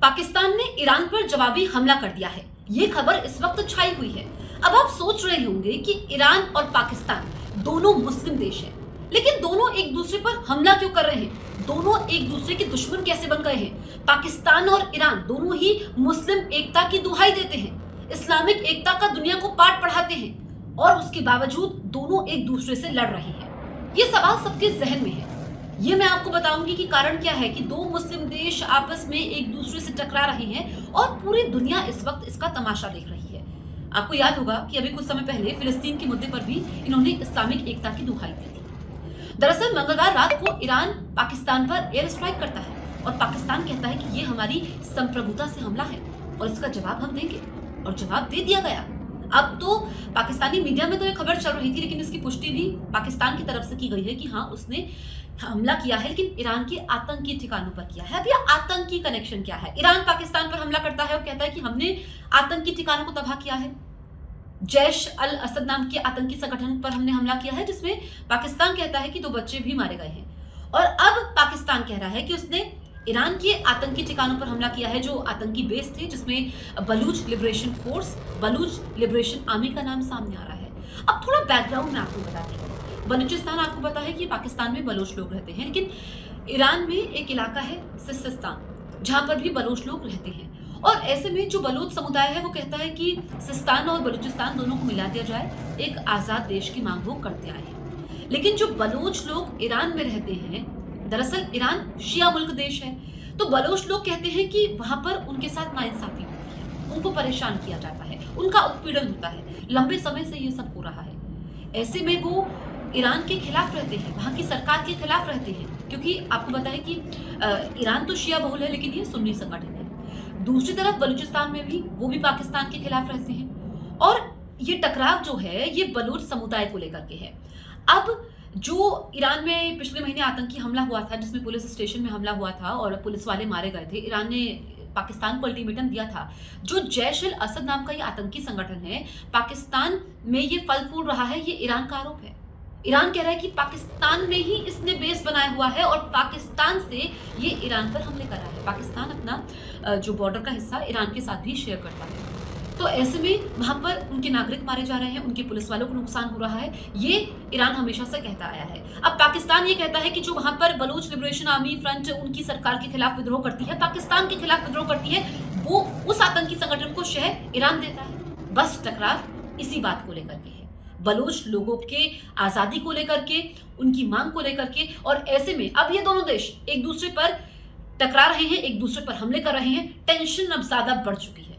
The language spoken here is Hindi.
पाकिस्तान ने ईरान पर जवाबी हमला कर दिया है। ये खबर इस वक्त छाई हुई है। अब आप सोच रहे होंगे कि ईरान और पाकिस्तान दोनों मुस्लिम देश हैं, लेकिन दोनों एक दूसरे पर हमला क्यों कर रहे हैं? दोनों एक दूसरे के दुश्मन कैसे बन गए हैं? पाकिस्तान और ईरान दोनों ही मुस्लिम एकता की दुहाई देते हैं, इस्लामिक एकता का दुनिया को पाठ पढ़ाते हैं, और उसके बावजूद दोनों एक दूसरे से लड़ रहे हैं। ये सवाल सबके जहन में है। ये मैं आपको बताऊंगी कि कारण क्या है कि दो मुस्लिम देश आपस में एक दूसरे से टकरा रहे हैं और पूरी दुनिया इस वक्त इसका तमाशा देख रही है। आपको याद होगा कि अभी कुछ समय पहले फिलिस्तीन के मुद्दे पर भी इन्होंने इस्लामिक एकता की दुहाई दी थी। दरअसल मंगलवार रात को ईरान पाकिस्तान पर एयर स्ट्राइक करता है और पाकिस्तान कहता है कि ये हमारी संप्रभुता से हमला है और इसका जवाब हम देंगे, और जवाब दे दिया गया। अब तो पाकिस्तानी मीडिया में तो ये खबर चल रही थी, लेकिन इसकी पुष्टि भी पाकिस्तान की तरफ से की गई है कि हाँ, उसने हमला किया है, लेकिन ईरान के आतंकी ठिकानों पर किया है। अब यह आतंकी कनेक्शन क्या है? ईरान पाकिस्तान पर हमला करता है और कहता है कि हमने आतंकी ठिकानों को तबाह किया है। जैश अल असद नाम के आतंकी संगठन पर हमने हमला किया है, जिसमें पाकिस्तान कहता है कि 2 बच्चे भी मारे गए हैं। और अब पाकिस्तान कह रहा है कि उसने ईरान के आतंकी ठिकानों पर हमला किया है, जो आतंकी बेस थे, जिसमें Baloch liberation force, Baloch liberation army का नाम सामने आ रहा है। अब थोड़ा बैकग्राउंड में आपको बताती हूँ। बलूचिस्तान आपको पता है कि पाकिस्तान में बलोच लोग रहते हैं, लेकिन ईरान में एक इलाका है सिस्तान, जहां पर भी बलोच लोग रहते हैं। और ऐसे में जो बलोच समुदाय है वो कहता है कि सिस्तान और बलूचिस्तान दोनों को मिला दिया जाए, एक आजाद देश की मांग वो करते आए हैं। लेकिन जो बलोच लोग ईरान में रहते हैं, दरअसल ईरान शिया मुल्क देश है, तो बलोच लोग कहते हैं कि वहां पर उनके साथ नाइंसाफी होती है, उनको परेशान किया जाता है, उनका उत्पीड़न होता है। लंबे समय से ये सब हो रहा है। ऐसे में वो ईरान के खिलाफ रहते हैं, वहां की सरकार के खिलाफ रहते हैं, क्योंकि आपको पता है कि ईरान तो शिया बहुल है, लेकिन ये सुन्नी संगठन है। दूसरी तरफ बलूचिस्तान में भी वो भी पाकिस्तान के खिलाफ रहते हैं, और ये टकराव जो है ये बलूच समुदाय को लेकर के है। अब जो ईरान में पिछले महीने आतंकी हमला हुआ था, जिसमें पुलिस स्टेशन में हमला हुआ था और पुलिस वाले मारे गए थे, ईरान ने पाकिस्तान को अल्टीमेटम दिया था। जो जैश अल असद नाम का ये आतंकी संगठन है, पाकिस्तान में ये फल फूल रहा है, ये ईरान का आरोप है। ईरान कह रहा है कि पाकिस्तान में ही इसने बेस बनाया हुआ है और पाकिस्तान से ये ईरान पर हमले कर रहा है। पाकिस्तान अपना जो बॉर्डर का हिस्सा ईरान के साथ भी शेयर करता है, तो ऐसे में वहां पर उनके नागरिक मारे जा रहे हैं, उनके पुलिस वालों को नुकसान हो रहा है। ये ईरान हमेशा से कहता आया है। अब पाकिस्तान ये कहता है कि जो वहां पर बलूच लिबरेशन आर्मी फ्रंट उनकी सरकार के खिलाफ विद्रोह करती है, पाकिस्तान के खिलाफ विद्रोह करती है, वो उस आतंकी संगठन को शह ईरान देता है। बस टकराव इसी बात को लेकर के है, बलूच लोगों के आजादी को लेकर के, उनकी मांग को लेकर के। और ऐसे में अब ये दोनों देश एक दूसरे पर टकरा रहे हैं, एक दूसरे पर हमले कर रहे हैं। टेंशन अब ज्यादा बढ़ चुकी है।